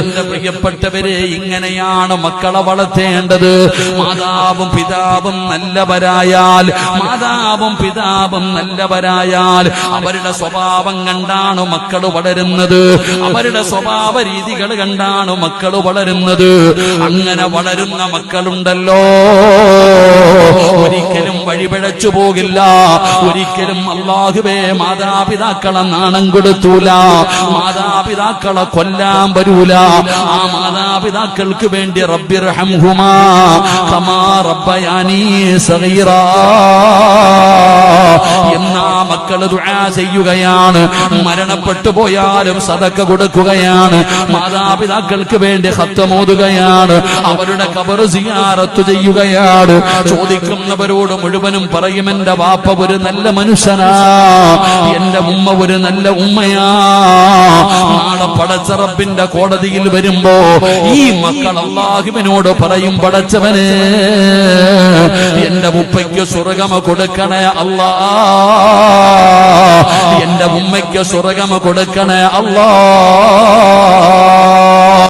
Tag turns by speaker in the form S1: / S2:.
S1: എന്റെ പ്രിയപ്പെട്ടവരെ, ഇങ്ങനെയാണ് മക്കളെ വളർത്തേണ്ടത്. മാതാവും പിതാവും നല്ലവരായാൽ അവരുടെ സ്വഭാവം കണ്ടാണ് മക്കൾ വളരുന്നത്. അവരുടെ സ്വഭാവ രീതികൾ കണ്ടാണ് മക്കൾ വളരുന്നത്. അങ്ങനെ വളരുന്ന മക്കളുണ്ടല്ലോ, ഒരിക്കലും വഴിപിഴച്ചു പോകില്ല. ഒരിക്കലും അല്ലാഹുവേ മാതാപിതാക്കളെ നാണം കൊടുത്തൂല, മാതാപിതാക്കളെ കൊല്ലാൻ വരൂല. ആ മാതാപിതാക്കൾക്ക് വേണ്ടി റബ്ബിർഹംഹുമാ കമാ റബ്ബയാനി സഗീറാ എന്നാ മക്കൾ ദുആ ചെയ്യുകയാണ്. മരണപ്പെട്ടു പോയാലും സദഖ കൊടുക്കുകയാണ്. മാതാപിതാക്കൾക്ക് വേണ്ടി ഖത്ം ഓതുകയാണ്. അവരുടെ ഖബർ സിയാറത്ത് ചെയ്യുകയാണ്. ചോദിക്കുന്നവരോട് മുഴുവനും പറയും, എന്റെ വാപ്പ ഒരു നല്ല മനുഷ്യനാ, എന്റെ ഉമ്മ ഒരു നല്ല ഉമ്മയാ. നാളെ പടച്ച റബ്ബിന്റെ കോടതിയിൽ വരുമ്പോ ഈ മക്കൾ അല്ലാഹുവിനോട് പറയും, പടച്ചവനെ എന്റെ ഉപ്പയ്ക്ക് സ്വർഗ്ഗം കൊടുക്കണേ അല്ലാ, എന്റെ ഉമ്മയ്ക്ക് സ്വർഗ്ഗം കൊടുക്കണേ അല്ലാ.